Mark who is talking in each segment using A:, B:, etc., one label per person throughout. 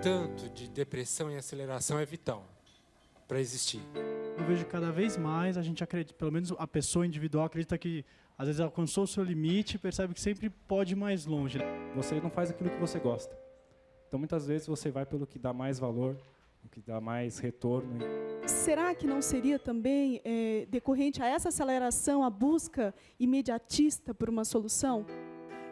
A: tanto de depressão e aceleração é vital para existir.
B: Eu vejo que cada vez mais a gente acredita, pelo menos a pessoa individual acredita que às vezes alcançou o seu limite e percebe que sempre pode ir mais longe.
C: Você não faz aquilo que você gosta. Então, muitas vezes, você vai pelo que dá mais valor, o que dá mais retorno.
D: Será que não seria também decorrente a essa aceleração, a busca imediatista por uma solução?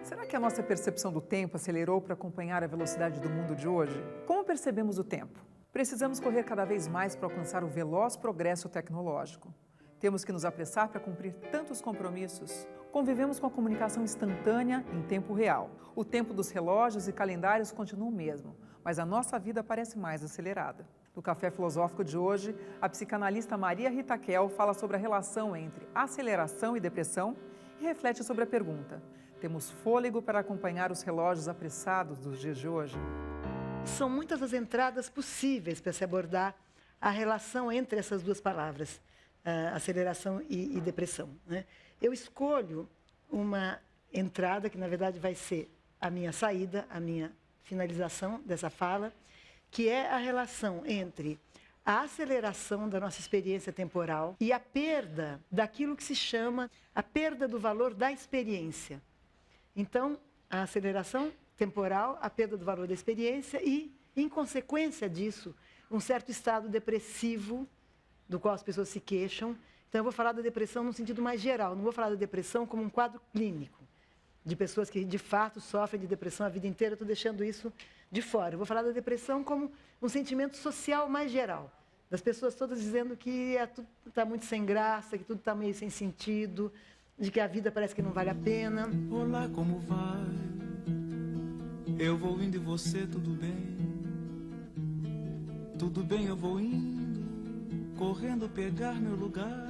E: Será que a nossa percepção do tempo acelerou para acompanhar a velocidade do mundo de hoje? Como percebemos o tempo? Precisamos correr cada vez mais para alcançar o veloz progresso tecnológico. Temos que nos apressar para cumprir tantos compromissos. Convivemos com a comunicação instantânea em tempo real. O tempo dos relógios e calendários continua o mesmo, mas a nossa vida parece mais acelerada. No Café Filosófico de hoje, a psicanalista Maria Rita Kell fala sobre a relação entre aceleração e depressão e reflete sobre a pergunta: temos fôlego para acompanhar os relógios apressados dos dias de hoje?
F: São muitas as entradas possíveis para se abordar a relação entre essas duas palavras, aceleração e depressão, né? Eu escolho uma entrada que, na verdade, vai ser a minha saída, a minha finalização dessa fala, que é a relação entre a aceleração da nossa experiência temporal e a perda daquilo que se chama a perda do valor da experiência. Então, a aceleração temporal, a perda do valor da experiência e, em consequência disso, um certo estado depressivo do qual as pessoas se queixam. Então, eu vou falar da depressão no sentido mais geral, não vou falar da depressão como um quadro clínico, de pessoas que, de fato, sofrem de depressão a vida inteira. Estou deixando isso de fora. Eu vou falar da depressão como um sentimento social mais geral, das pessoas todas dizendo que tudo está muito sem graça, que tudo está meio sem sentido, de que a vida parece que não vale a pena.
G: Olá, como vai? Eu vou indo e você, tudo bem? Tudo bem, eu vou indo, correndo pegar meu lugar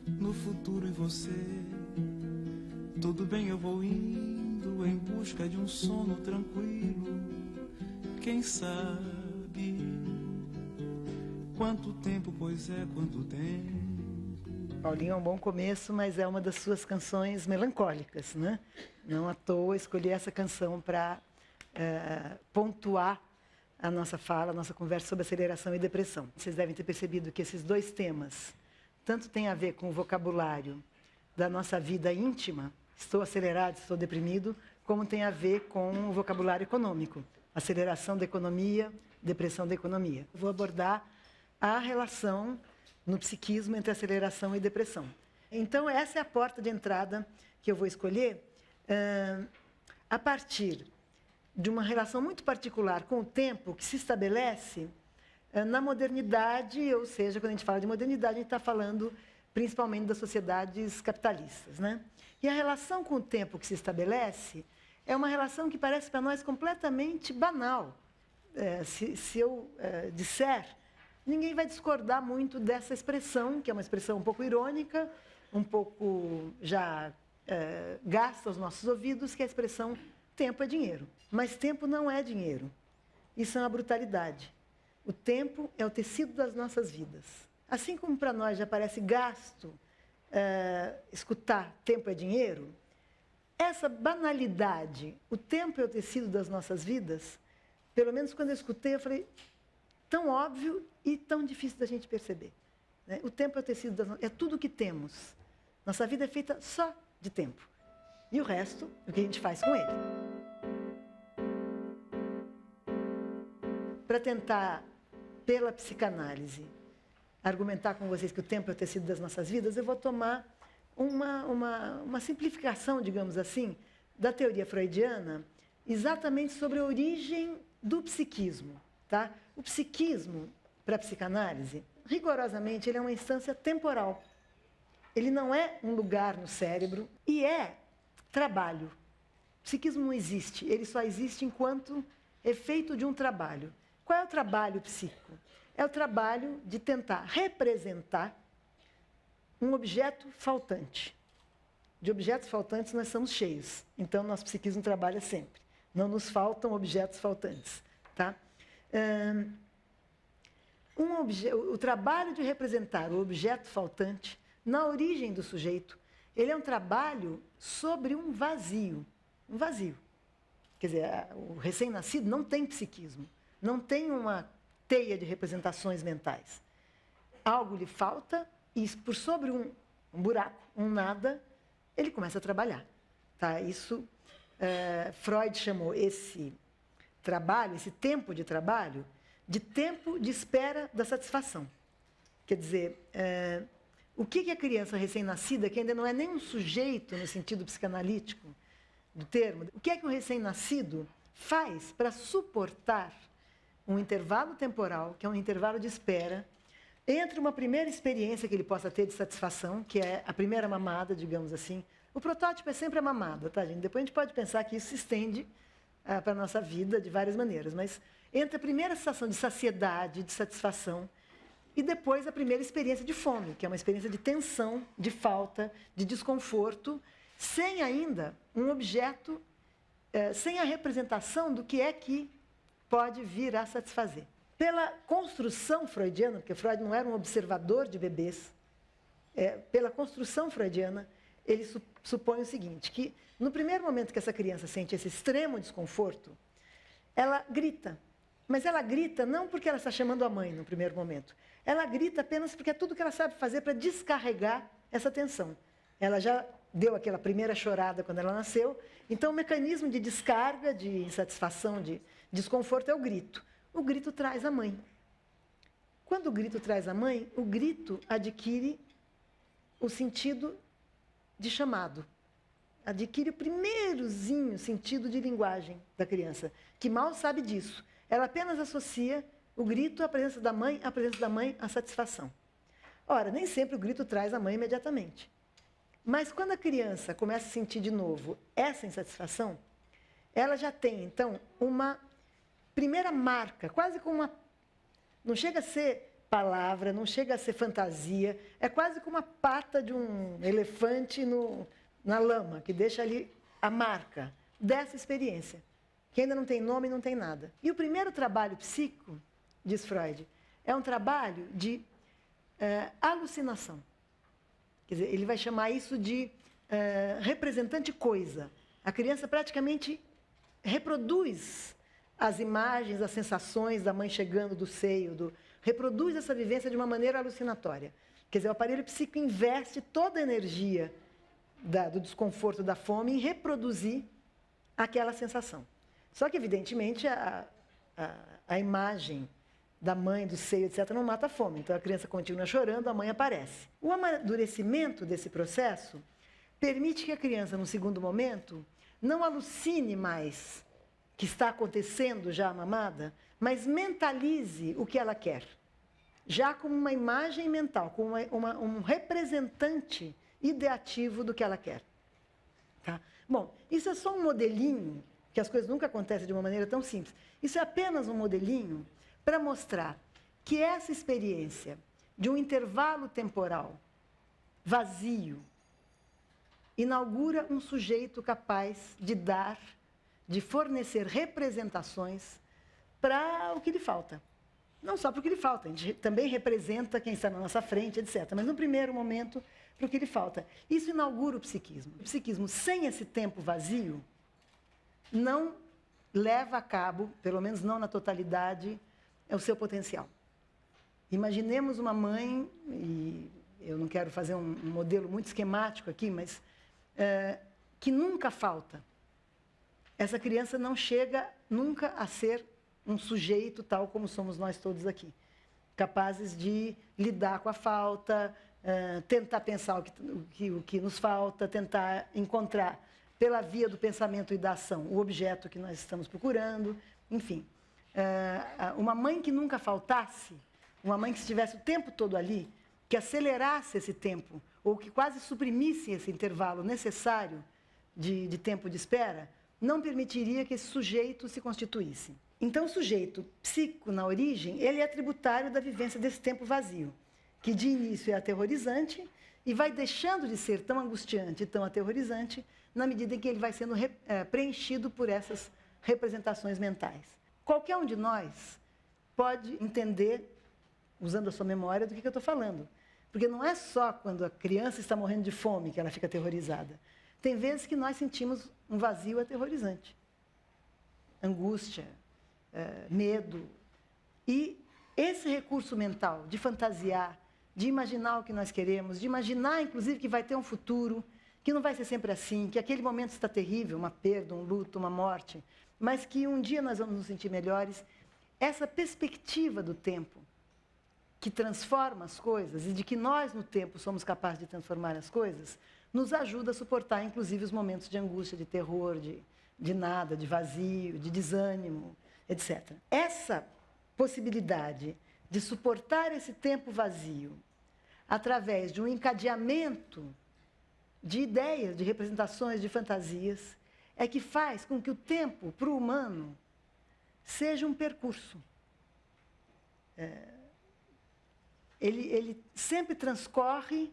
G: no futuro e você. Tudo bem, eu vou indo em busca de um sono tranquilo. Quem sabe quanto tempo, pois é, quanto tempo.
F: Paulinho é um bom começo, mas é uma das suas canções melancólicas, né? Não à toa escolhi essa canção para pontuar a nossa fala, a nossa conversa sobre aceleração e depressão. Vocês devem ter percebido que esses dois temas tanto têm a ver com o vocabulário da nossa vida íntima, estou acelerado, estou deprimido, como tem a ver com o vocabulário econômico, aceleração da economia, depressão da economia. Vou abordar a relação no psiquismo entre aceleração e depressão. Então, essa é a porta de entrada que eu vou escolher a partir de uma relação muito particular com o tempo que se estabelece na modernidade, ou seja, quando a gente fala de modernidade, a gente está falando principalmente das sociedades capitalistas, né? E a relação com o tempo que se estabelece é uma relação que parece para nós completamente banal. Se eu disser, ninguém vai discordar muito dessa expressão, que é uma expressão um pouco irônica, um pouco já gasta aos nossos ouvidos, que é a expressão tempo é dinheiro. Mas tempo não é dinheiro. Isso é uma brutalidade. O tempo é o tecido das nossas vidas. Assim como para nós já parece gasto escutar tempo é dinheiro, essa banalidade, o tempo é o tecido das nossas vidas, pelo menos quando eu escutei, eu falei, tão óbvio e tão difícil da gente perceber, né? O tempo é o tecido, é tudo o que temos. Nossa vida é feita só de tempo. E o resto, o que a gente faz com ele. Para tentar, pela psicanálise, argumentar com vocês que o tempo é o tecido das nossas vidas, eu vou tomar uma simplificação, digamos assim, da teoria freudiana, exatamente sobre a origem do psiquismo. Tá? O psiquismo, para a psicanálise, rigorosamente, ele é uma instância temporal. Ele não é um lugar no cérebro e é trabalho. O psiquismo não existe, ele só existe enquanto efeito de um trabalho. Qual é o trabalho psíquico? É o trabalho de tentar representar um objeto faltante. De objetos faltantes nós somos cheios, então nosso psiquismo trabalha sempre. Não nos faltam objetos faltantes. Tá? O trabalho de representar o objeto faltante, na origem do sujeito, ele é um trabalho sobre um vazio. Um vazio. Quer dizer, o recém-nascido não tem psiquismo. não tem uma teia de representações mentais. Algo lhe falta e, por sobre um buraco, um nada, ele começa a trabalhar. Tá? Isso, Freud chamou esse trabalho, esse tempo de trabalho, de tempo de espera da satisfação. Quer dizer, o que a criança recém-nascida, que ainda não é nem um sujeito no sentido psicanalítico do termo, o que é que o recém-nascido faz para suportar um intervalo temporal, que é um intervalo de espera, entre uma primeira experiência que ele possa ter de satisfação, que é a primeira mamada, digamos assim. O protótipo é sempre a mamada, tá, gente? Depois a gente pode pensar que isso se estende para a nossa vida de várias maneiras, mas entre a primeira sensação de saciedade, de satisfação, e depois a primeira experiência de fome, que é uma experiência de tensão, de falta, de desconforto, sem ainda um objeto, sem a representação do que é que pode vir a satisfazer. Pela construção freudiana, porque Freud não era um observador de bebês, pela construção freudiana, ele supõe o seguinte, que no primeiro momento que essa criança sente esse extremo desconforto, ela grita. Mas ela grita não porque ela está chamando a mãe no primeiro momento. Ela grita apenas porque é tudo que ela sabe fazer para descarregar essa tensão. Ela já deu aquela primeira chorada quando ela nasceu, então o mecanismo de descarga, de insatisfação, de desconforto é o grito. O grito traz a mãe. Quando o grito traz a mãe, o grito adquire o sentido de chamado. Adquire o primeirozinho sentido de linguagem da criança, que mal sabe disso. Ela apenas associa o grito à presença da mãe à satisfação. Ora, nem sempre o grito traz a mãe imediatamente. Mas quando a criança começa a sentir de novo essa insatisfação, ela já tem, então, uma primeira marca, quase como uma... Não chega a ser palavra, não chega a ser fantasia, é quase como uma pata de um elefante na lama, que deixa ali a marca dessa experiência, que ainda não tem nome, não tem nada. E o primeiro trabalho psíquico, diz Freud, é um trabalho de alucinação. Quer dizer, ele vai chamar isso de representante coisa. A criança praticamente reproduz as imagens, as sensações da mãe chegando do seio, reproduz essa vivência de uma maneira alucinatória. Quer dizer, o aparelho psíquico investe toda a energia do desconforto, da fome, em reproduzir aquela sensação. Só que, evidentemente, a imagem da mãe, do seio, etc., não mata a fome. Então, a criança continua chorando, a mãe aparece. O amadurecimento desse processo permite que a criança, no segundo momento, não alucine mais que está acontecendo já a mamada, mas mentalize o que ela quer, já como uma imagem mental, como um representante ideativo do que ela quer. Tá? Bom, isso é só um modelinho, que as coisas nunca acontecem de uma maneira tão simples. Isso é apenas um modelinho para mostrar que essa experiência de um intervalo temporal vazio inaugura um sujeito capaz de dar, de fornecer representações para o que lhe falta. Não só para o que lhe falta, a gente também representa quem está na nossa frente, etc. Mas, no primeiro momento, para o que lhe falta. Isso inaugura o psiquismo. O psiquismo, sem esse tempo vazio, não leva a cabo, pelo menos não na totalidade, o seu potencial. Imaginemos uma mãe, e eu não quero fazer um modelo muito esquemático aqui, mas que nunca falta. Essa criança não chega nunca a ser um sujeito tal como somos nós todos aqui, capazes de lidar com a falta, tentar pensar o que nos falta, tentar encontrar, pela via do pensamento e da ação, o objeto que nós estamos procurando, enfim. Uma mãe que nunca faltasse, uma mãe que estivesse o tempo todo ali, que acelerasse esse tempo, ou que quase suprimisse esse intervalo necessário de tempo de espera, não permitiria que esse sujeito se constituísse. Então, o sujeito psíquico, na origem, ele é tributário da vivência desse tempo vazio, que de início é aterrorizante e vai deixando de ser tão angustiante e tão aterrorizante na medida em que ele vai sendo preenchido por essas representações mentais. Qualquer um de nós pode entender, usando a sua memória, do que eu estou falando. Porque não é só quando a criança está morrendo de fome que ela fica aterrorizada. Tem vezes que nós sentimos um vazio aterrorizante. Angústia, medo, E esse recurso mental de fantasiar, de imaginar o que nós queremos, de imaginar, inclusive, que vai ter um futuro, que não vai ser sempre assim, que aquele momento está terrível, uma perda, um luto, uma morte, mas que um dia nós vamos nos sentir melhores. Essa perspectiva do tempo, que transforma as coisas, e de que nós, no tempo, somos capazes de transformar as coisas, nos ajuda a suportar, inclusive, os momentos de angústia, de terror, de nada, de vazio, de desânimo, etc. Essa possibilidade de suportar esse tempo vazio através de um encadeamento de ideias, de representações, de fantasias, é que faz com que o tempo, para o humano, seja um percurso. Ele sempre transcorre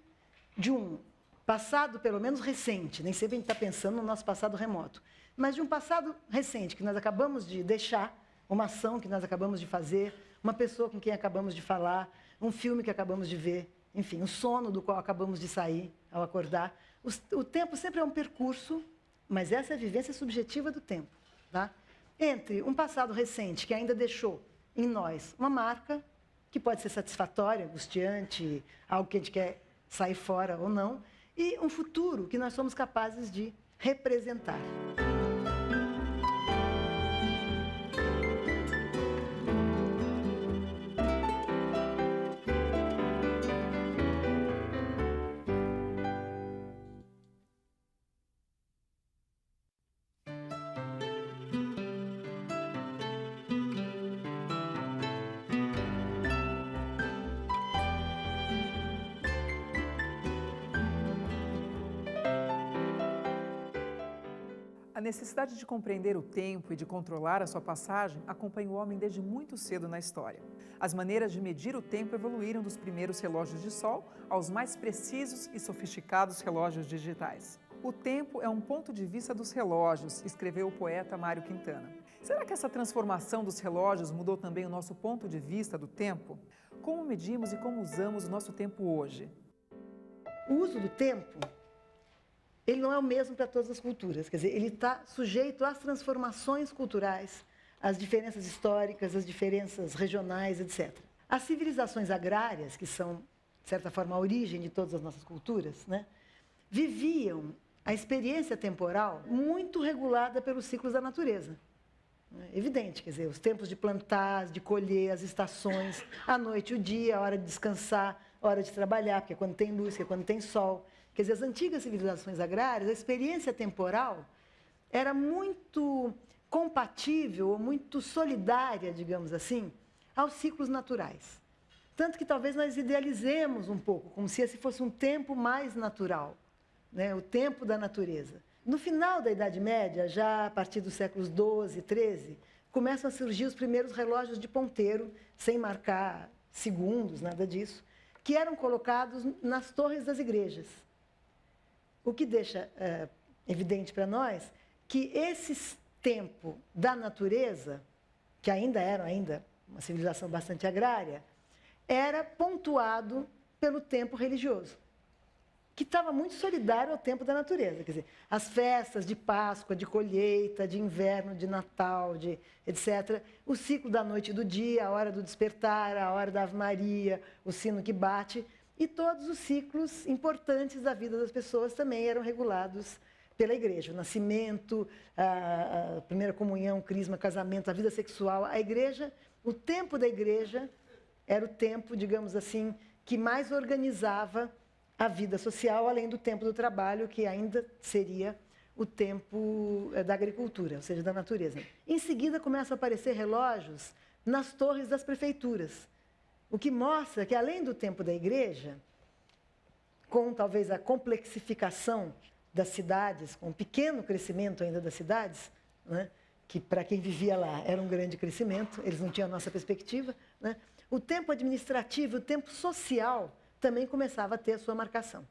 F: de um passado, pelo menos recente, nem sempre a gente está pensando no nosso passado remoto, mas de um passado recente, que nós acabamos de deixar, uma ação que nós acabamos de fazer, uma pessoa com quem acabamos de falar, um filme que acabamos de ver, enfim, um sono do qual acabamos de sair ao acordar. O tempo sempre é um percurso, mas essa é a vivência subjetiva do tempo, tá? Entre um passado recente que ainda deixou em nós uma marca, que pode ser satisfatória, angustiante, algo que a gente quer sair fora ou não, e um futuro que nós somos capazes de representar.
E: A necessidade de compreender o tempo e de controlar a sua passagem acompanha o homem desde muito cedo na história. As maneiras de medir o tempo evoluíram dos primeiros relógios de sol aos mais precisos e sofisticados relógios digitais. O tempo é um ponto de vista dos relógios, escreveu o poeta Mário Quintana. Será que essa transformação dos relógios mudou também o nosso ponto de vista do tempo? Como medimos e como usamos o nosso tempo hoje?
F: O uso do tempo, ele não é o mesmo para todas as culturas. Quer dizer, ele está sujeito às transformações culturais, às diferenças históricas, às diferenças regionais, etc. As civilizações agrárias, que são, de certa forma, a origem de todas as nossas culturas, né, viviam a experiência temporal muito regulada pelos ciclos da natureza. É evidente, quer dizer, os tempos de plantar, de colher, as estações, a noite, o dia, a hora de descansar, a hora de trabalhar, porque é quando tem luz, que é quando tem sol. Quer dizer, as antigas civilizações agrárias, a experiência temporal era muito compatível ou muito solidária, digamos assim, aos ciclos naturais. Tanto que talvez nós idealizemos um pouco, como se esse fosse um tempo mais natural, né? O tempo da natureza. No final da Idade Média, já a partir dos séculos XII, XIII, começam a surgir os primeiros relógios de ponteiro, sem marcar segundos, nada disso, que eram colocados nas torres das igrejas. O que deixa evidente para nós que esse tempo da natureza, que ainda era uma civilização bastante agrária, era pontuado pelo tempo religioso, que estava muito solidário ao tempo da natureza. Quer dizer, as festas de Páscoa, de colheita, de inverno, de Natal, etc. O ciclo da noite e do dia, a hora do despertar, a hora da Ave Maria, o sino que bate. E todos os ciclos importantes da vida das pessoas também eram regulados pela igreja. O nascimento, a primeira comunhão, o crisma, casamento, a vida sexual. A igreja, o tempo da igreja era o tempo, digamos assim, que mais organizava a vida social, além do tempo do trabalho, que ainda seria o tempo da agricultura, ou seja, da natureza. Em seguida, começam a aparecer relógios nas torres das prefeituras, o que mostra que, além do tempo da igreja, com talvez a complexificação das cidades, com um pequeno crescimento ainda das cidades, né, que para quem vivia lá era um grande crescimento, eles não tinham a nossa perspectiva, né, o tempo administrativo, o tempo social também começava a ter a sua marcação,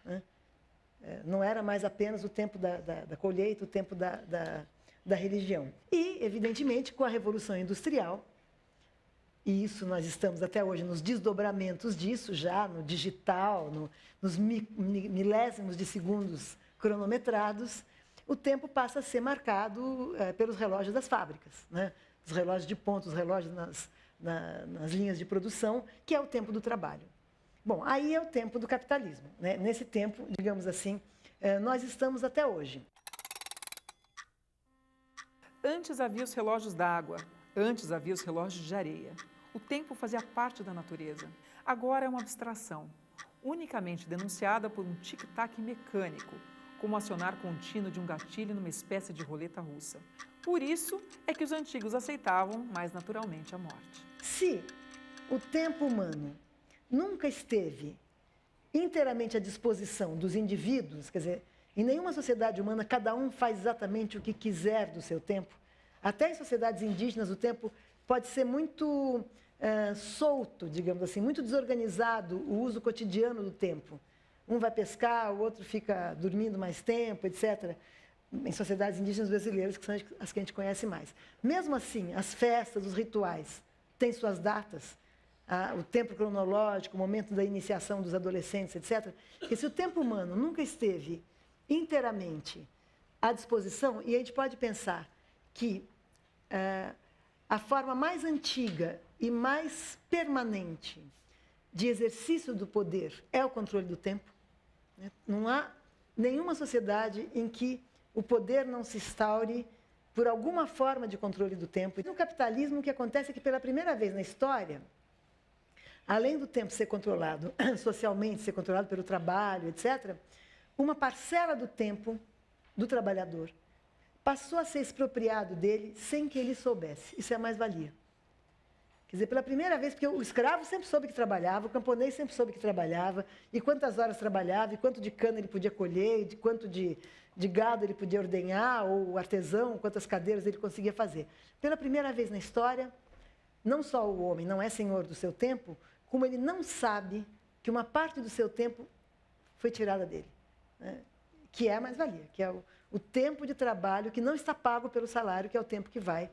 F: né. Não era mais apenas o tempo da colheita, o tempo da religião. E, evidentemente, com a Revolução Industrial, e isso nós estamos até hoje nos desdobramentos disso, já no digital, nos milésimos de segundos cronometrados, o tempo passa a ser marcado pelos relógios das fábricas, né? Os relógios de ponta, os relógios nas linhas de produção, que é o tempo do trabalho. Bom, aí é o tempo do capitalismo, né? Nesse tempo, digamos assim, nós estamos até hoje.
E: Antes havia os relógios d'água, antes havia os relógios de areia. O tempo fazia parte da natureza. Agora é uma abstração, unicamente denunciada por um tic-tac mecânico, como acionar contínuo de um gatilho numa espécie de roleta russa. Por isso é que os antigos aceitavam mais naturalmente a morte.
F: Se o tempo humano nunca esteve inteiramente à disposição dos indivíduos, quer dizer, em nenhuma sociedade humana cada um faz exatamente o que quiser do seu tempo, até em sociedades indígenas o tempo pode ser muito solto, digamos assim, muito desorganizado o uso cotidiano do tempo. Um vai pescar, o outro fica dormindo mais tempo, etc. Em sociedades indígenas brasileiras, que são as que a gente conhece mais. Mesmo assim, as festas, os rituais, têm suas datas, o tempo cronológico, o momento da iniciação dos adolescentes, etc. Porque se o tempo humano nunca esteve inteiramente à disposição, e a gente pode pensar que a forma mais antiga e mais permanente de exercício do poder é o controle do tempo. Não há nenhuma sociedade em que o poder não se instaure por alguma forma de controle do tempo. E no capitalismo, o que acontece é que, pela primeira vez na história, além do tempo ser controlado socialmente, ser controlado pelo trabalho, etc., uma parcela do tempo do trabalhador passou a ser expropriado dele sem que ele soubesse. Isso é a mais-valia. Quer dizer, pela primeira vez, porque o escravo sempre soube que trabalhava, o camponês sempre soube que trabalhava, e quantas horas trabalhava, e quanto de cana ele podia colher, e quanto de gado ele podia ordenhar, ou o artesão, quantas cadeiras ele conseguia fazer. Pela primeira vez na história, não só o homem não é senhor do seu tempo, como ele não sabe que uma parte do seu tempo foi tirada dele, né? Que é a mais-valia, que é o tempo de trabalho que não está pago pelo salário, que é o tempo que vai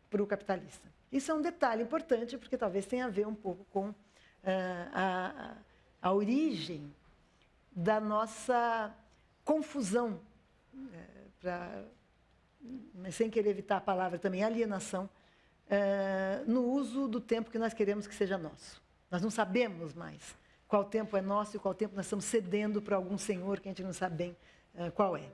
F: para o capitalista. Isso é um detalhe importante, porque talvez tenha a ver um pouco com a origem da nossa confusão, mas sem querer evitar a palavra também, alienação, no uso do tempo que nós queremos que seja nosso. Nós não sabemos mais qual tempo é nosso e qual tempo nós estamos cedendo para algum senhor que a gente não sabe bem qual é.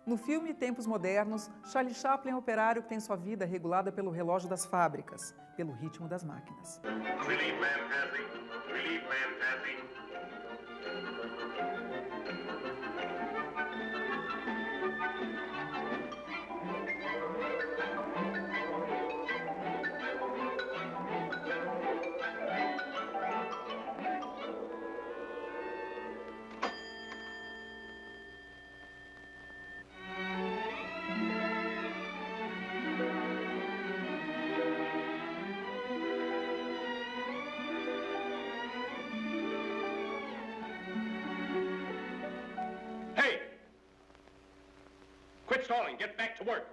E: No filme Tempos Modernos, Charlie Chaplin é um operário que tem sua vida regulada pelo relógio das fábricas, pelo ritmo das máquinas.
H: Relief man passing. Relief man passing. Quit stalling. Get back to work.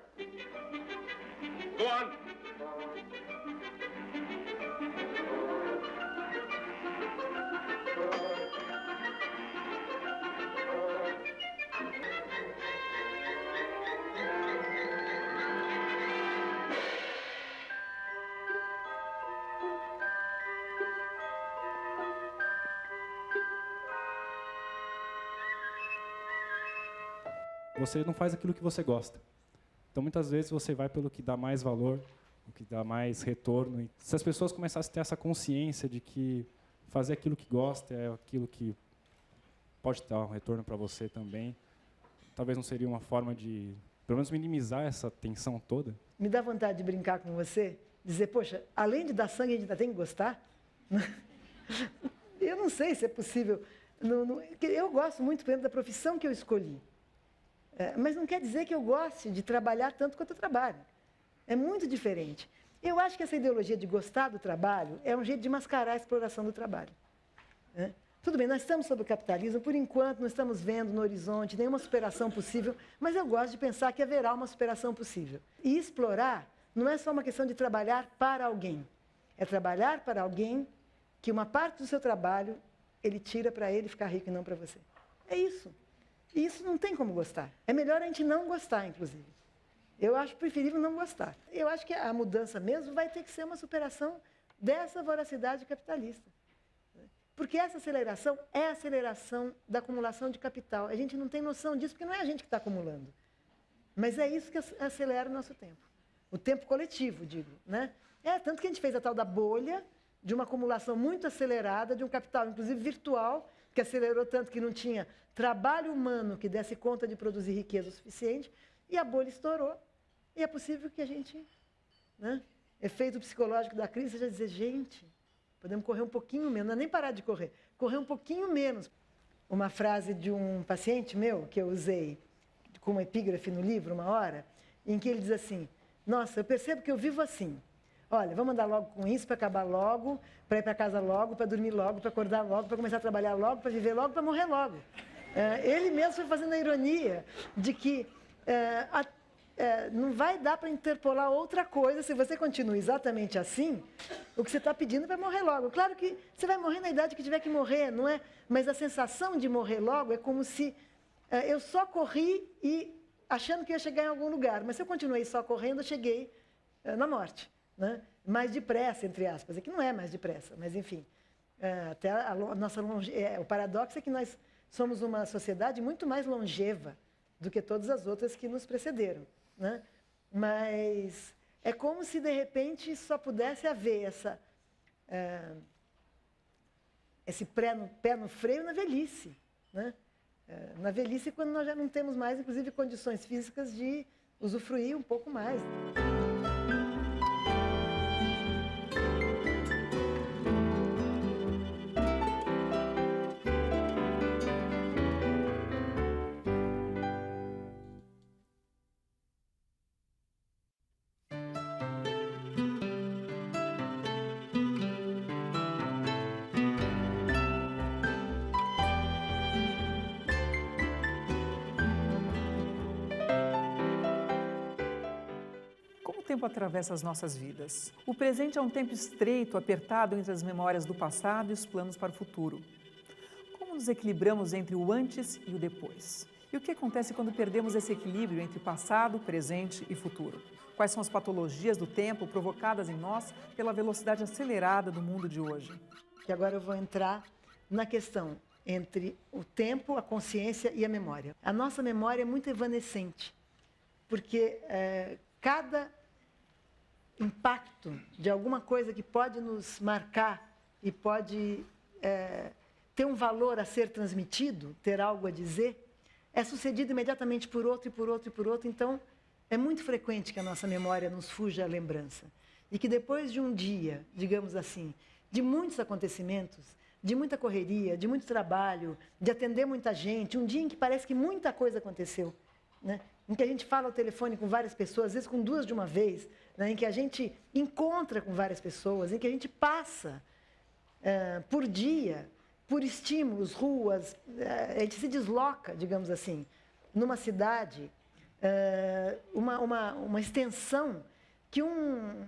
H: Go on.
C: Você não faz aquilo que você gosta. Então, muitas vezes, você vai pelo que dá mais valor, o que dá mais retorno. E se as pessoas começassem a ter essa consciência de que fazer aquilo que gosta é aquilo que pode dar um retorno para você também, talvez não seria uma forma de, pelo menos, minimizar essa tensão toda?
F: Me dá vontade de brincar com você, dizer, poxa, além de dar sangue, a gente ainda tem que gostar? Eu não sei se é possível. Eu gosto muito, por exemplo, da profissão que eu escolhi. Mas não quer dizer que eu goste de trabalhar tanto quanto eu trabalho. É muito diferente. Eu acho que essa ideologia de gostar do trabalho é um jeito de mascarar a exploração do trabalho. Tudo bem, nós estamos sob o capitalismo, por enquanto não estamos vendo no horizonte nenhuma superação possível, mas eu gosto de pensar que haverá uma superação possível. E explorar não é só uma questão de trabalhar para alguém. É trabalhar para alguém que uma parte do seu trabalho ele tira para ele ficar rico e não para você. É isso. E isso não tem como gostar. É melhor a gente não gostar, inclusive. Eu acho preferível não gostar. Eu acho que a mudança mesmo vai ter que ser uma superação dessa voracidade capitalista. Porque essa aceleração é a aceleração da acumulação de capital. A gente não tem noção disso, porque não é a gente que está acumulando. Mas é isso que acelera o nosso tempo. O tempo coletivo, digo. Né? Tanto que a gente fez a tal da bolha, de uma acumulação muito acelerada, de um capital, inclusive virtual, que acelerou tanto que não tinha trabalho humano que desse conta de produzir riqueza o suficiente, e a bolha estourou. E é possível que a gente, né, efeito psicológico da crise, seja dizer, gente, podemos correr um pouquinho menos, não é nem parar de correr, correr um pouquinho menos. Uma frase de um paciente meu, que eu usei como epígrafe no livro, uma hora, em que ele diz assim, nossa, eu percebo que eu vivo assim. Olha, vamos andar logo com isso, para acabar logo, para ir para casa logo, para dormir logo, para acordar logo, para começar a trabalhar logo, para viver logo, para morrer logo. Ele mesmo foi fazendo a ironia de que não vai dar para interpolar outra coisa se você continua exatamente assim, o que você está pedindo é para morrer logo. Claro que você vai morrer na idade que tiver que morrer, não é? Mas a sensação de morrer logo é como se eu só corri e achando que ia chegar em algum lugar, mas se eu continuei só correndo, eu cheguei na morte. Né? Mais depressa, entre aspas. Aqui não é mais depressa, mas enfim. Até a nossa o paradoxo é que nós somos uma sociedade muito mais longeva do que todas as outras que nos precederam. Né? Mas é como se, de repente, só pudesse haver esse pé no freio na velhice. Né? Na velhice, quando nós já não temos mais, inclusive, condições físicas de usufruir um pouco mais.
E: O tempo atravessa as nossas vidas. O presente é um tempo estreito, apertado entre as memórias do passado e os planos para o futuro. Como nos equilibramos entre o antes e o depois? E o que acontece quando perdemos esse equilíbrio entre passado, presente e futuro? Quais são as patologias do tempo provocadas em nós pela velocidade acelerada do mundo de hoje?
F: E agora eu vou entrar na questão entre o tempo, a consciência e a memória. A nossa memória é muito evanescente, porque cada impacto de alguma coisa que pode nos marcar e pode ter um valor a ser transmitido, ter algo a dizer, é sucedido imediatamente por outro, e por outro, e por outro. Então, é muito frequente que a nossa memória nos fuja a lembrança. E que depois de um dia, digamos assim, de muitos acontecimentos, de muita correria, de muito trabalho, de atender muita gente, um dia em que parece que muita coisa aconteceu, né? Em que a gente fala ao telefone com várias pessoas, às vezes com duas de uma vez, né? Em que a gente encontra com várias pessoas, em que a gente passa por dia, por estímulos, ruas, a gente se desloca, digamos assim, numa cidade, uma extensão que um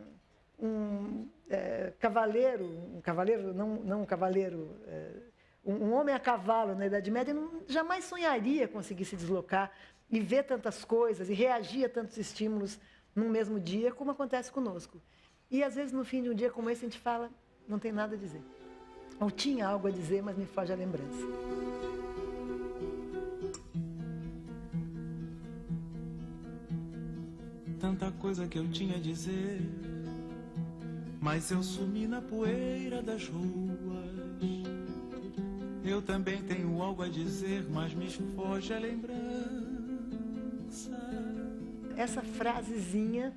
F: homem a cavalo na Idade Média jamais sonharia conseguir se deslocar e ver tantas coisas e reagir a tantos estímulos num mesmo dia, como acontece conosco. E, às vezes, no fim de um dia como esse, a gente fala, não tem nada a dizer. Ou tinha algo a dizer, mas me foge a lembrança.
G: Tanta coisa que eu tinha a dizer, mas eu sumi na poeira das ruas. Eu também tenho algo a dizer, mas me foge a lembrança.
F: Essa frasezinha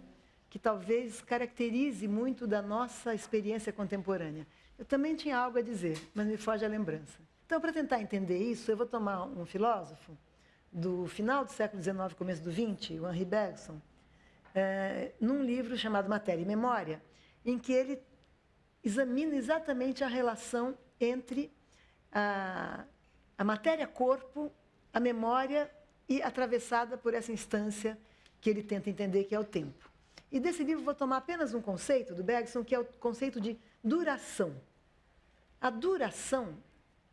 F: que talvez caracterize muito da nossa experiência contemporânea. Eu também tinha algo a dizer, mas me foge a lembrança. Então, para tentar entender isso, eu vou tomar um filósofo do final do século XIX, começo do XX, o Henri Bergson, num livro chamado Matéria e Memória, em que ele examina exatamente a relação entre a matéria-corpo, a memória e atravessada por essa instância que ele tenta entender, que é o tempo. E desse livro vou tomar apenas um conceito do Bergson, que é o conceito de duração. A duração,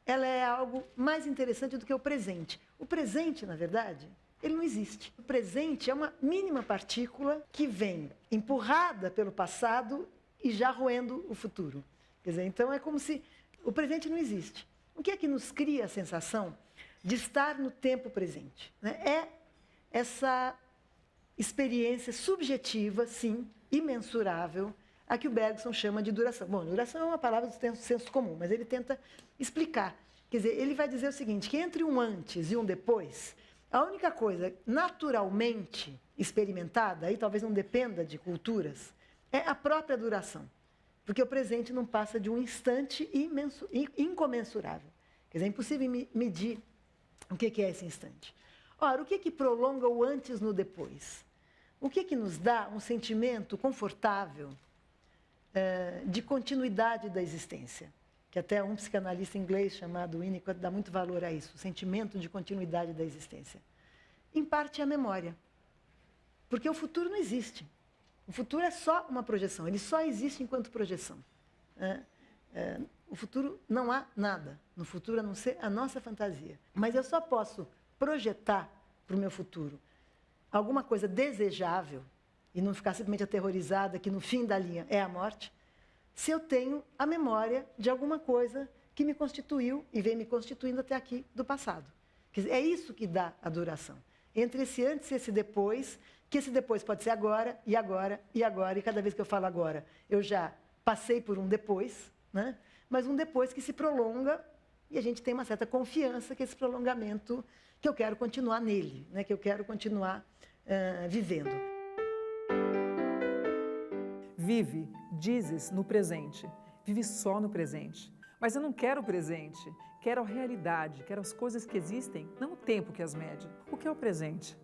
F: ela é algo mais interessante do que o presente. O presente, na verdade, ele não existe. O presente é uma mínima partícula que vem empurrada pelo passado e já roendo o futuro. Quer dizer, então é como se o presente não existe. O que é que nos cria a sensação de estar no tempo presente? Né? É essa experiência subjetiva, sim, imensurável, a que o Bergson chama de duração. Bom, duração é uma palavra do senso comum, mas ele tenta explicar. Quer dizer, ele vai dizer o seguinte, que entre um antes e um depois, a única coisa naturalmente experimentada, aí talvez não dependa de culturas, é a própria duração. Porque o presente não passa de um instante incomensurável. Quer dizer, é impossível medir o que é esse instante. Ora, o que prolonga o antes no depois? O que nos dá um sentimento confortável de continuidade da existência? Que até um psicanalista inglês chamado Winnicott dá muito valor a isso, o sentimento de continuidade da existência. Em parte, é a memória. Porque o futuro não existe. O futuro é só uma projeção, ele só existe enquanto projeção. O futuro não há nada. No futuro, a não ser a nossa fantasia. Mas eu só posso projetar para o meu futuro alguma coisa desejável e não ficar simplesmente aterrorizada que no fim da linha é a morte, se eu tenho a memória de alguma coisa que me constituiu e vem me constituindo até aqui do passado. Quer dizer, é isso que dá a duração. Entre esse antes e esse depois, que esse depois pode ser agora, e agora, e agora, e cada vez que eu falo agora, eu já passei por um depois, né? Mas um depois que se prolonga e a gente tem uma certa confiança que esse prolongamento, que eu quero continuar nele, né? Que eu quero continuar vivendo.
E: Vive, dizes, no presente. Vive só no presente. Mas eu não quero o presente, quero a realidade, quero as coisas que existem, não o tempo que as mede. O que é o presente?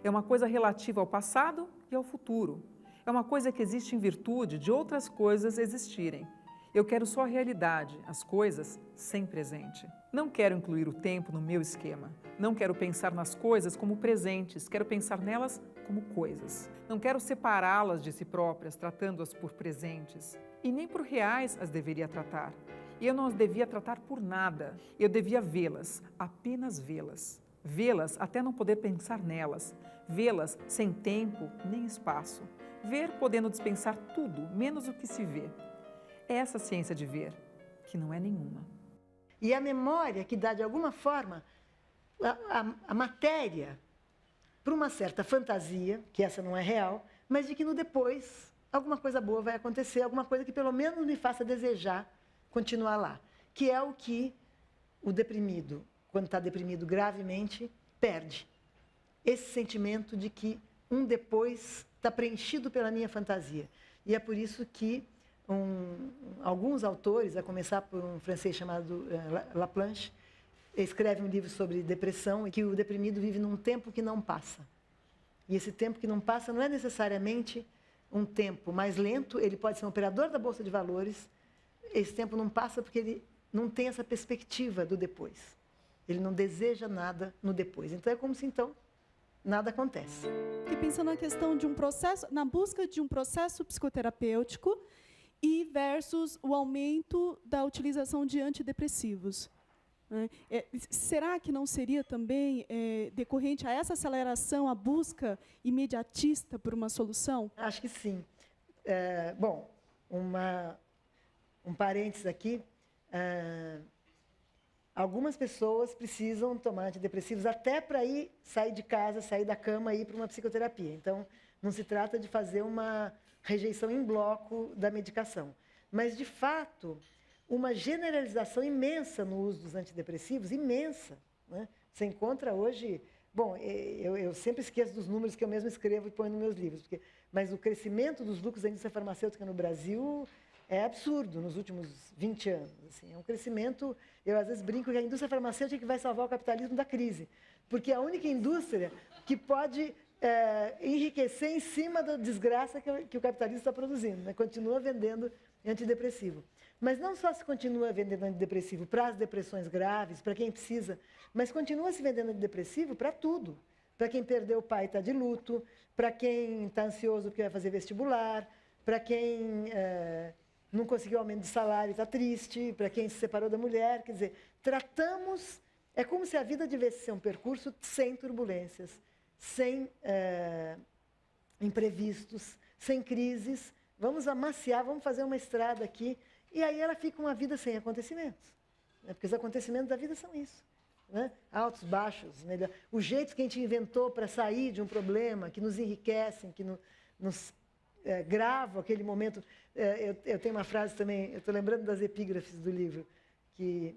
E: É uma coisa relativa ao passado e ao futuro. É uma coisa que existe em virtude de outras coisas existirem. Eu quero só a realidade, as coisas sem presente. Não quero incluir o tempo no meu esquema. Não quero pensar nas coisas como presentes, quero pensar nelas como coisas. Não quero separá-las de si próprias, tratando-as por presentes. E nem por reais as deveria tratar. E eu não as devia tratar por nada. Eu devia vê-las, apenas vê-las. Vê-las até não poder pensar nelas. Vê-las sem tempo nem espaço. Ver podendo dispensar tudo, menos o que se vê. É essa ciência de ver, que não é nenhuma.
F: E a memória que dá, de alguma forma, a matéria para uma certa fantasia, que essa não é real, mas de que no depois alguma coisa boa vai acontecer, alguma coisa que pelo menos me faça desejar continuar lá. Que é o que o deprimido, quando está deprimido gravemente, perde. Esse sentimento de que um depois está preenchido pela minha fantasia. E é por isso que alguns autores, a começar por um francês chamado Laplanche, escreve um livro sobre depressão e que o deprimido vive num tempo que não passa. E esse tempo que não passa não é necessariamente um tempo mais lento, ele pode ser um operador da Bolsa de Valores, esse tempo não passa porque ele não tem essa perspectiva do depois. Ele não deseja nada no depois. Então, é como se, então, nada acontece.
D: Fiquei pensando na questão de um processo, na busca de um processo psicoterapêutico e versus o aumento da utilização de antidepressivos. Será que não seria também decorrente a essa aceleração, a busca imediatista por uma solução?
F: Acho que sim. Bom, um parênteses aqui. Algumas pessoas precisam tomar antidepressivos até para sair de casa, sair da cama e ir para uma psicoterapia. Então, não se trata de fazer uma rejeição em bloco da medicação. Mas, de fato, uma generalização imensa no uso dos antidepressivos, imensa. Né? Você encontra hoje... Bom, eu sempre esqueço dos números que eu mesmo escrevo e ponho nos meus livros, mas o crescimento dos lucros da indústria farmacêutica no Brasil é absurdo nos últimos 20 anos. Assim, é um crescimento... Eu, às vezes, brinco que a indústria farmacêutica é que vai salvar o capitalismo da crise, porque é a única indústria que pode enriquecer em cima da desgraça que o capitalismo está produzindo. Né? Continua vendendo antidepressivo. Mas não só se continua vendendo antidepressivo para as depressões graves, para quem precisa, mas continua se vendendo antidepressivo para tudo. Para quem perdeu o pai e está de luto, para quem está ansioso porque vai fazer vestibular, para quem não conseguiu aumento de salário e está triste, para quem se separou da mulher. Quer dizer, tratamos... É como se a vida devesse ser um percurso sem turbulências, sem imprevistos, sem crises, vamos amaciar, vamos fazer uma estrada aqui. E aí ela fica uma vida sem acontecimentos. Né? Porque os acontecimentos da vida são isso. Né? Altos, baixos, melhor. Os jeitos que a gente inventou para sair de um problema, que nos enriquecem, que nos gravam aquele momento. Eu tenho uma frase também, eu estou lembrando das epígrafes do livro, que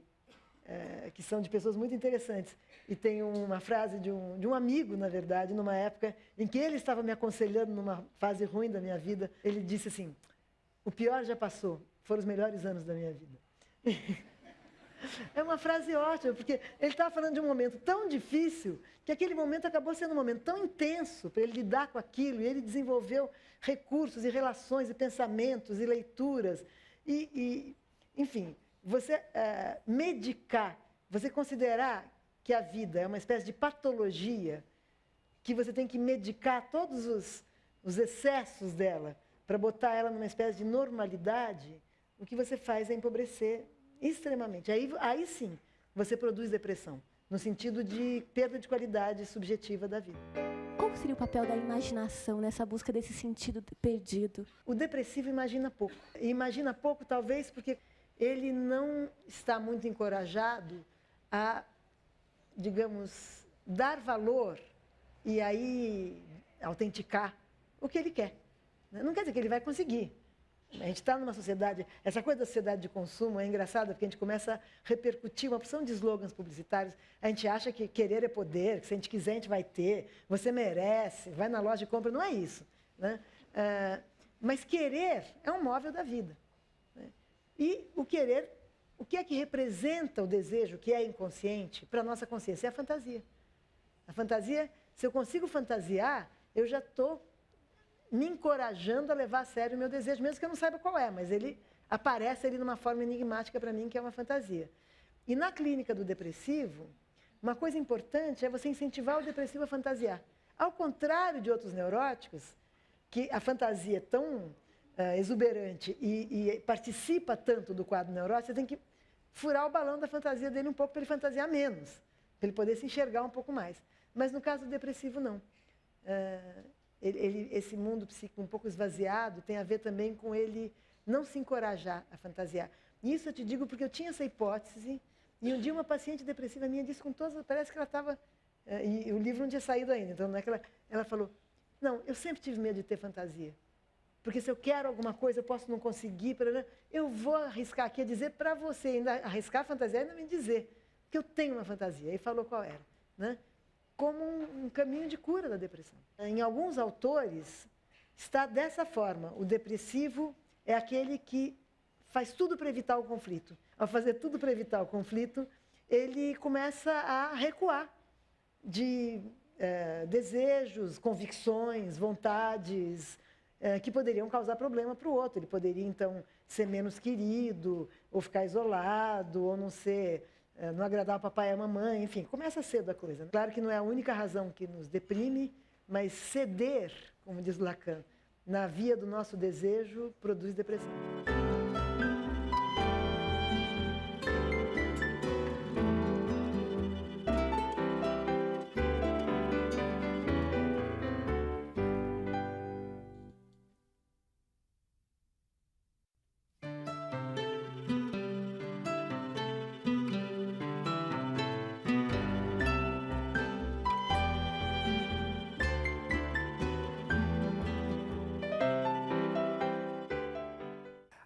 F: são de pessoas muito interessantes. E tem uma frase de um amigo, na verdade, numa época em que ele estava me aconselhando numa fase ruim da minha vida. Ele disse assim, o pior já passou, foram os melhores anos da minha vida. É uma frase ótima, porque ele estava falando de um momento tão difícil que aquele momento acabou sendo um momento tão intenso para ele lidar com aquilo, e ele desenvolveu recursos e relações e pensamentos e leituras. Enfim, você medicar, você considerar que a vida é uma espécie de patologia, que você tem que medicar todos os excessos dela para botar ela numa espécie de normalidade, o que você faz é empobrecer extremamente. Aí sim, você produz depressão, no sentido de perda de qualidade subjetiva da vida.
I: Qual seria o papel da imaginação nessa busca desse sentido perdido?
F: O depressivo imagina pouco. E imagina pouco, talvez, porque ele não está muito encorajado a, digamos, dar valor e aí autenticar o que ele quer. Não quer dizer que ele vai conseguir. A gente está numa sociedade, essa coisa da sociedade de consumo é engraçada, porque a gente começa a repercutir uma opção de slogans publicitários. A gente acha que querer é poder, que se a gente quiser a gente vai ter, você merece, vai na loja e compra. Não é isso. Né? Mas querer é um móvel da vida. Né? E o querer, o que é que representa o desejo, que é inconsciente, para a nossa consciência? É a fantasia. A fantasia, se eu consigo fantasiar, eu já estou me encorajando a levar a sério o meu desejo, mesmo que eu não saiba qual é, mas ele aparece ali numa forma enigmática para mim, que é uma fantasia. E na clínica do depressivo, uma coisa importante é você incentivar o depressivo a fantasiar. Ao contrário de outros neuróticos, que a fantasia é tão exuberante e participa tanto do quadro neurótico, você tem que furar o balão da fantasia dele um pouco para ele fantasiar menos, para ele poder se enxergar um pouco mais. Mas no caso do depressivo, não. Esse mundo psíquico um pouco esvaziado tem a ver também com ele não se encorajar a fantasiar. E isso eu te digo porque eu tinha essa hipótese, e um dia uma paciente depressiva minha disse com todas, parece que ela estava, e o livro não tinha saído ainda, então não é que ela falou, não, eu sempre tive medo de ter fantasia, porque se eu quero alguma coisa, eu posso não conseguir, eu vou arriscar aqui a dizer para você, ainda arriscar a fantasia, ainda me dizer que eu tenho uma fantasia, e falou qual era, né? Como um caminho de cura da depressão. Em alguns autores, está dessa forma. O depressivo é aquele que faz tudo para evitar o conflito. Ao fazer tudo para evitar o conflito, ele começa a recuar de desejos, convicções, vontades que poderiam causar problema para o outro. Ele poderia, então, ser menos querido, ou ficar isolado, ou não agradar o papai e a mamãe, enfim, começa cedo a coisa. Claro que não é a única razão que nos deprime, mas ceder, como diz Lacan, na via do nosso desejo, produz depressão.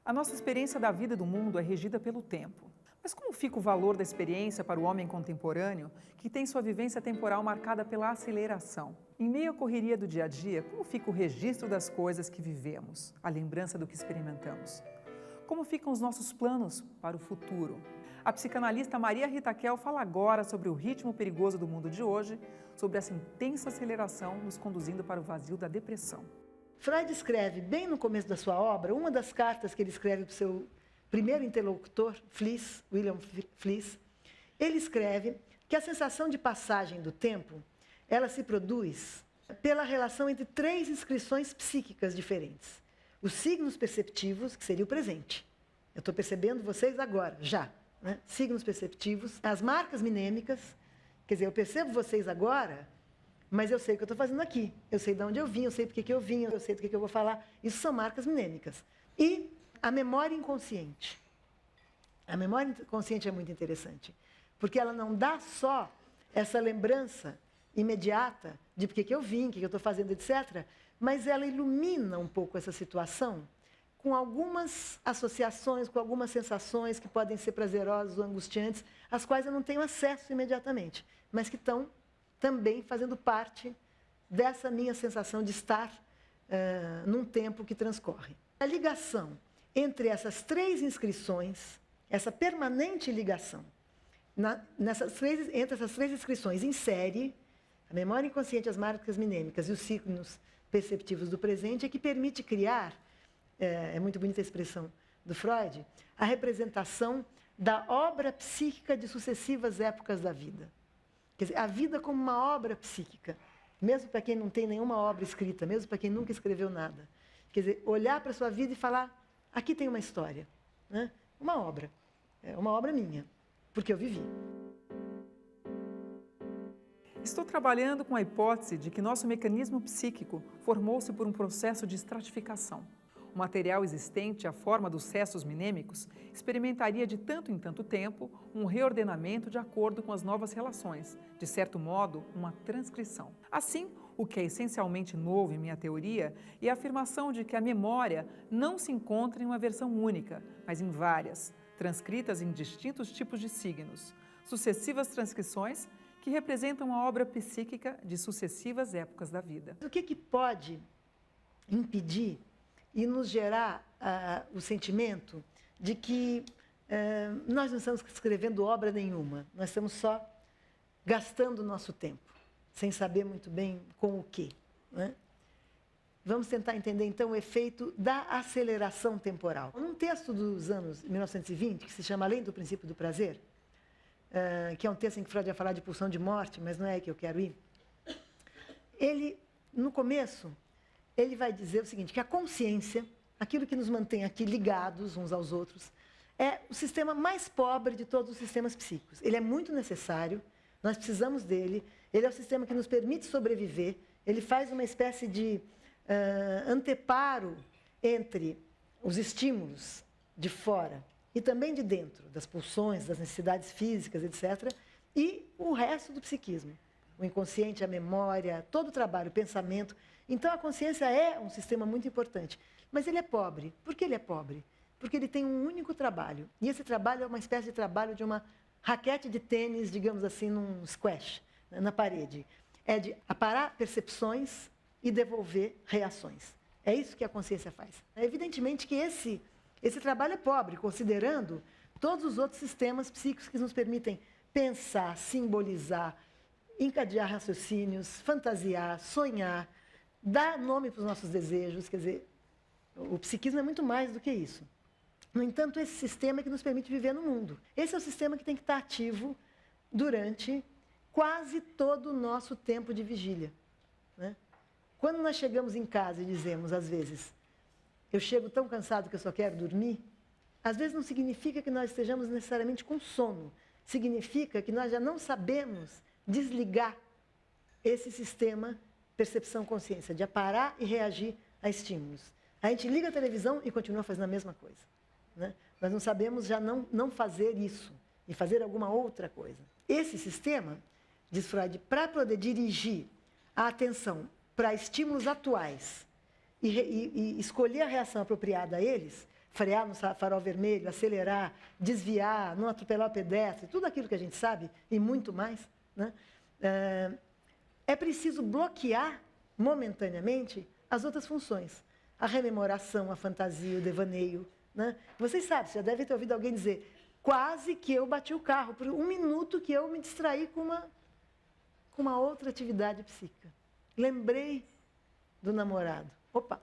E: A nossa experiência da vida e do mundo é regida pelo tempo. Mas como fica o valor da experiência para o homem contemporâneo, que tem sua vivência temporal marcada pela aceleração? Em meio à correria do dia a dia, como fica o registro das coisas que vivemos, a lembrança do que experimentamos? Como ficam os nossos planos para o futuro? A psicanalista Maria Rita Kell fala agora sobre o ritmo perigoso do mundo de hoje, sobre essa intensa aceleração nos conduzindo para o vazio da depressão.
F: Freud escreve, bem no começo da sua obra, uma das cartas que ele escreve para o seu primeiro interlocutor, Fliess, William Fliess, ele escreve que a sensação de passagem do tempo, ela se produz pela relação entre 3 inscrições psíquicas diferentes. Os signos perceptivos, que seria o presente. Eu estou percebendo vocês agora, já. Né? Signos perceptivos, as marcas minêmicas, quer dizer, eu percebo vocês agora mas eu sei o que eu estou fazendo aqui. Eu sei de onde eu vim, eu sei por que eu vim, eu sei do que eu vou falar. Isso são marcas mnêmicas. E a memória inconsciente. A memória inconsciente é muito interessante, porque ela não dá só essa lembrança imediata de por que eu vim, o que eu estou fazendo, etc., mas ela ilumina um pouco essa situação com algumas associações, com algumas sensações que podem ser prazerosas ou angustiantes, às quais eu não tenho acesso imediatamente, mas que estão também fazendo parte dessa minha sensação de estar num tempo que transcorre. A ligação entre essas 3 inscrições, essa permanente ligação, entre essas 3 inscrições em série, a memória inconsciente, as marcas mnêmicas e os signos perceptivos do presente, é que permite criar, é muito bonita a expressão do Freud, a representação da obra psíquica de sucessivas épocas da vida. Quer dizer, a vida como uma obra psíquica, mesmo para quem não tem nenhuma obra escrita, mesmo para quem nunca escreveu nada. Quer dizer, olhar para a sua vida e falar, aqui tem uma história, né? Uma obra minha, porque eu vivi.
E: Estou trabalhando com a hipótese de que nosso mecanismo psíquico formou-se por um processo de estratificação. O material existente, a forma dos cestos mnêmicos, experimentaria de tanto em tanto tempo um reordenamento de acordo com as novas relações, de certo modo, uma transcrição. Assim, o que é essencialmente novo em minha teoria é a afirmação de que a memória não se encontra em uma versão única, mas em várias, transcritas em distintos tipos de signos, sucessivas transcrições que representam a obra psíquica de sucessivas épocas da vida.
F: O que pode impedir e nos gerar o sentimento de que nós não estamos escrevendo obra nenhuma, nós estamos só gastando o nosso tempo, sem saber muito bem com o quê, né? Vamos tentar entender, então, o efeito da aceleração temporal. Num texto dos anos 1920, que se chama Além do Princípio do Prazer, que é um texto em que Freud vai falar de pulsão de morte, mas não é aí que eu quero ir, ele, no começo, ele vai dizer o seguinte, que a consciência, aquilo que nos mantém aqui ligados uns aos outros, é o sistema mais pobre de todos os sistemas psíquicos. Ele é muito necessário, nós precisamos dele, ele é o sistema que nos permite sobreviver, ele faz uma espécie de anteparo entre os estímulos de fora e também de dentro, das pulsões, das necessidades físicas, etc., e o resto do psiquismo. O inconsciente, a memória, todo o trabalho, o pensamento. Então, a consciência é um sistema muito importante. Mas ele é pobre. Por que ele é pobre? Porque ele tem um único trabalho. E esse trabalho é uma espécie de trabalho de uma raquete de tênis, digamos assim, num squash, na parede. É de aparar percepções e devolver reações. É isso que a consciência faz. É evidentemente que esse trabalho é pobre, considerando todos os outros sistemas psíquicos que nos permitem pensar, simbolizar, encadear raciocínios, fantasiar, sonhar, dar nome para os nossos desejos. Quer dizer, o psiquismo é muito mais do que isso. No entanto, esse sistema é que nos permite viver no mundo. Esse é o sistema que tem que estar ativo durante quase todo o nosso tempo de vigília, né? Quando nós chegamos em casa e dizemos, às vezes, eu chego tão cansado que eu só quero dormir, às vezes não significa que nós estejamos necessariamente com sono. Significa que nós já não sabemos desligar esse sistema percepção-consciência, de parar e reagir a estímulos. A gente liga a televisão e continua fazendo a mesma coisa, né? Nós não sabemos já não fazer isso e fazer alguma outra coisa. Esse sistema, diz Freud, para poder dirigir a atenção para estímulos atuais e escolher a reação apropriada a eles, frear no farol vermelho, acelerar, desviar, não atropelar o pedestre, tudo aquilo que a gente sabe e muito mais, né? É preciso bloquear momentaneamente as outras funções. A rememoração, a fantasia, o devaneio, né? Vocês sabem, já devem ter ouvido alguém dizer, quase que eu bati o carro, por um minuto que eu me distraí com uma outra atividade psíquica. Lembrei do namorado. Opa,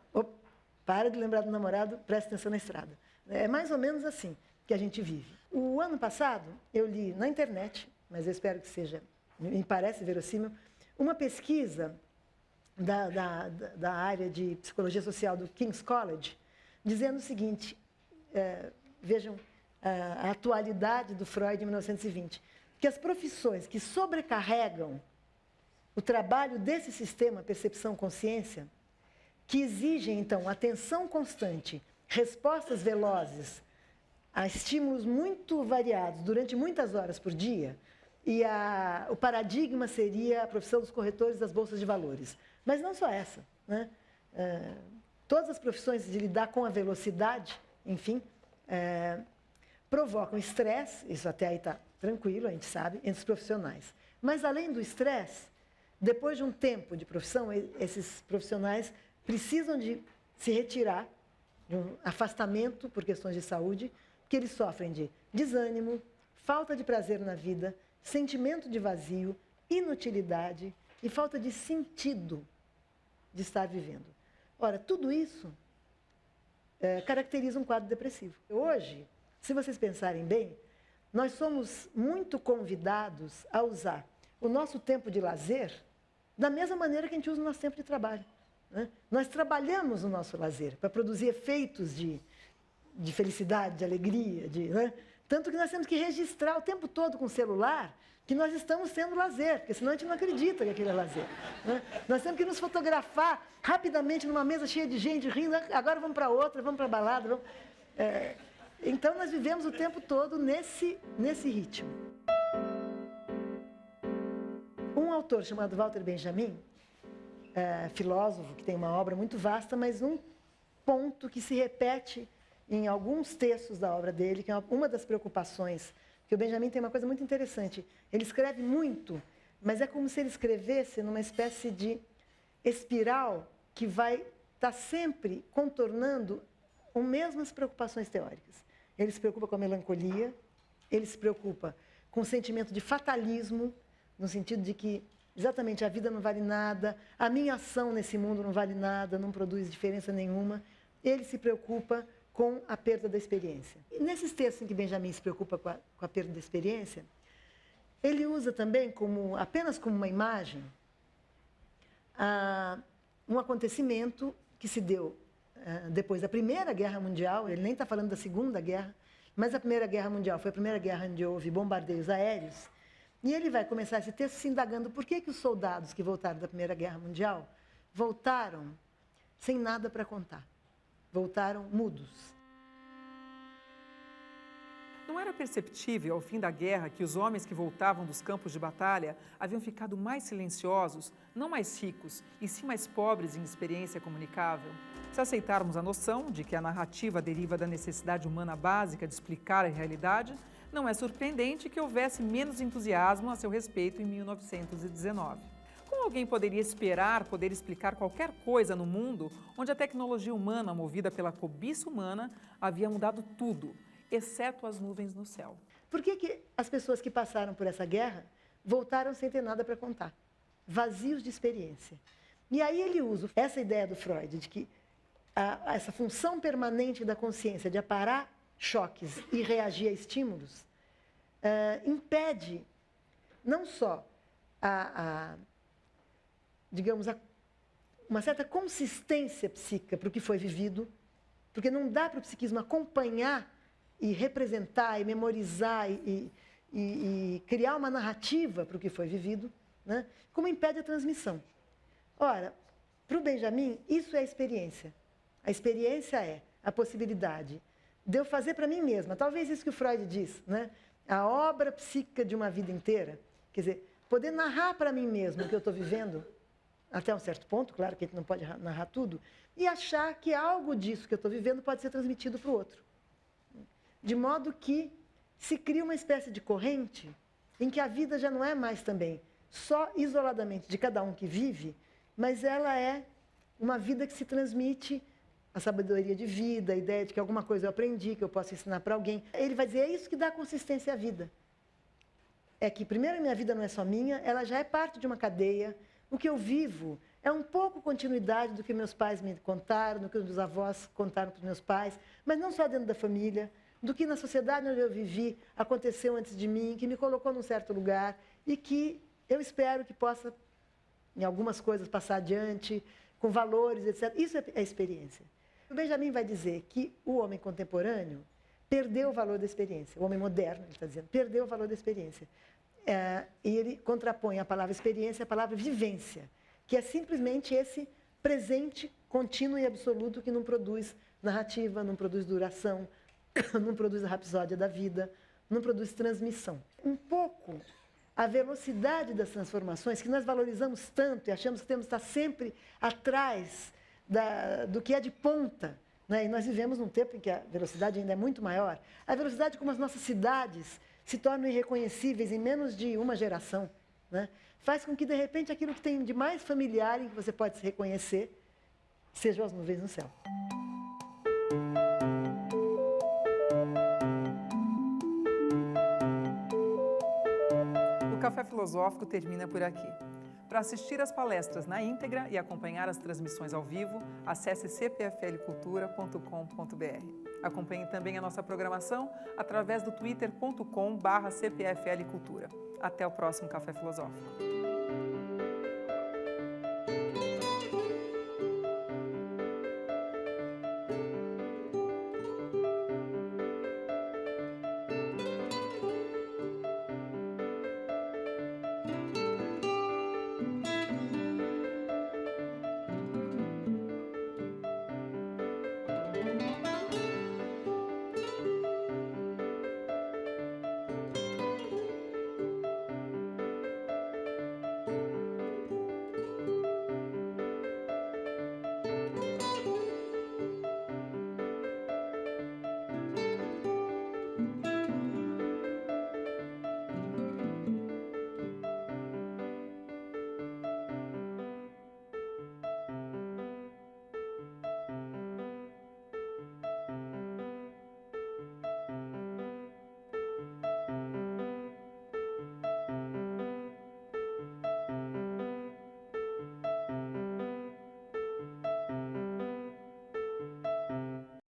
F: para de lembrar do namorado, presta atenção na estrada. É mais ou menos assim que a gente vive. O ano passado, eu li na internet, mas eu espero que seja, me parece verossímil, uma pesquisa da área de psicologia social do King's College, dizendo o seguinte, vejam a atualidade do Freud em 1920, que as profissões que sobrecarregam o trabalho desse sistema percepção-consciência, que exigem, então, atenção constante, respostas velozes a estímulos muito variados durante muitas horas por dia, e o paradigma seria a profissão dos corretores das bolsas de valores. Mas não só essa, né? Todas as profissões de lidar com a velocidade, enfim, provocam estresse, isso até aí está tranquilo, a gente sabe, entre os profissionais. Mas, além do estresse, depois de um tempo de profissão, esses profissionais precisam de se retirar de um afastamento por questões de saúde, porque eles sofrem de desânimo, falta de prazer na vida, sentimento de vazio, inutilidade e falta de sentido de estar vivendo. Ora, tudo isso caracteriza um quadro depressivo. Hoje, se vocês pensarem bem, nós somos muito convidados a usar o nosso tempo de lazer da mesma maneira que a gente usa o nosso tempo de trabalho, né? Nós trabalhamos o nosso lazer para produzir efeitos de felicidade, de alegria, né? Tanto que nós temos que registrar o tempo todo com o celular que nós estamos tendo lazer, porque senão a gente não acredita que aquilo é lazer, né? Nós temos que nos fotografar rapidamente numa mesa cheia de gente rindo, agora vamos para outra, vamos para a balada. Vamos... Então, nós vivemos o tempo todo nesse ritmo. Um autor chamado Walter Benjamin, filósofo, que tem uma obra muito vasta, mas um ponto que se repete em alguns textos da obra dele, que é uma das preocupações, que o Benjamin tem uma coisa muito interessante. Ele escreve muito, mas é como se ele escrevesse numa espécie de espiral que vai estar sempre contornando as mesmas preocupações teóricas. Ele se preocupa com a melancolia, ele se preocupa com o sentimento de fatalismo, no sentido de que, exatamente, a vida não vale nada, a minha ação nesse mundo não vale nada, não produz diferença nenhuma. Ele se preocupa com a perda da experiência. E nesses textos em que Benjamin se preocupa com a perda da experiência, ele usa também apenas como uma imagem um acontecimento que se deu depois da Primeira Guerra Mundial. Ele nem está falando da Segunda Guerra, mas a Primeira Guerra Mundial foi a primeira guerra onde houve bombardeios aéreos. E ele vai começar esse texto se indagando por que os soldados que voltaram da Primeira Guerra Mundial voltaram sem nada para contar. Voltaram mudos.
E: Não era perceptível, ao fim da guerra, que os homens que voltavam dos campos de batalha haviam ficado mais silenciosos, não mais ricos, e sim mais pobres em experiência comunicável? Se aceitarmos a noção de que a narrativa deriva da necessidade humana básica de explicar a realidade, não é surpreendente que houvesse menos entusiasmo a seu respeito em 1919. Como alguém poderia esperar poder explicar qualquer coisa no mundo onde a tecnologia humana, movida pela cobiça humana, havia mudado tudo, exceto as nuvens no céu?
F: Por que as pessoas que passaram por essa guerra voltaram sem ter nada para contar? Vazios de experiência. E aí ele usa essa ideia do Freud, de que essa função permanente da consciência de aparar choques e reagir a estímulos impede não só digamos, uma certa consistência psíquica para o que foi vivido, porque não dá para o psiquismo acompanhar e representar e memorizar e criar uma narrativa para o que foi vivido, né? Como impede a transmissão. Ora, para o Benjamin, isso é a experiência. A experiência é a possibilidade de eu fazer para mim mesma, talvez isso que o Freud diz, né? A obra psíquica de uma vida inteira, quer dizer, poder narrar para mim mesma o que eu estou vivendo, até um certo ponto, claro que a gente não pode narrar tudo, e achar que algo disso que eu estou vivendo pode ser transmitido para o outro. De modo que se cria uma espécie de corrente em que a vida já não é mais também só isoladamente de cada um que vive, mas ela é uma vida que se transmite a sabedoria de vida, a ideia de que alguma coisa eu aprendi, que eu posso ensinar para alguém. Ele vai dizer, é isso que dá consistência à vida. É que, primeiro, a minha vida não é só minha, ela já é parte de uma cadeia. O que eu vivo é um pouco continuidade do que meus pais me contaram, do que os meus avós contaram para os meus pais, mas não só dentro da família, do que na sociedade onde eu vivi aconteceu antes de mim, que me colocou num certo lugar e que eu espero que possa, em algumas coisas, passar adiante, com valores, etc. Isso é a experiência. O Benjamin vai dizer que o homem contemporâneo perdeu o valor da experiência. O homem moderno, ele está dizendo, perdeu o valor da experiência. E ele contrapõe a palavra experiência à palavra vivência, que é simplesmente esse presente contínuo e absoluto que não produz narrativa, não produz duração, não produz a rapsódia da vida, não produz transmissão. Um pouco a velocidade das transformações, que nós valorizamos tanto e achamos que temos que estar sempre atrás do que é de ponta, né? E nós vivemos num tempo em que a velocidade ainda é muito maior. A velocidade como as nossas cidades se tornam irreconhecíveis em menos de uma geração, né? Faz com que, de repente, aquilo que tem de mais familiar em que você pode se reconhecer sejam as nuvens no céu.
E: O Café Filosófico termina por aqui. Para assistir às palestras na íntegra e acompanhar as transmissões ao vivo, acesse cpflcultura.com.br. Acompanhe também a nossa programação através do twitter.com/cpflcultura. Até o próximo Café Filosófico.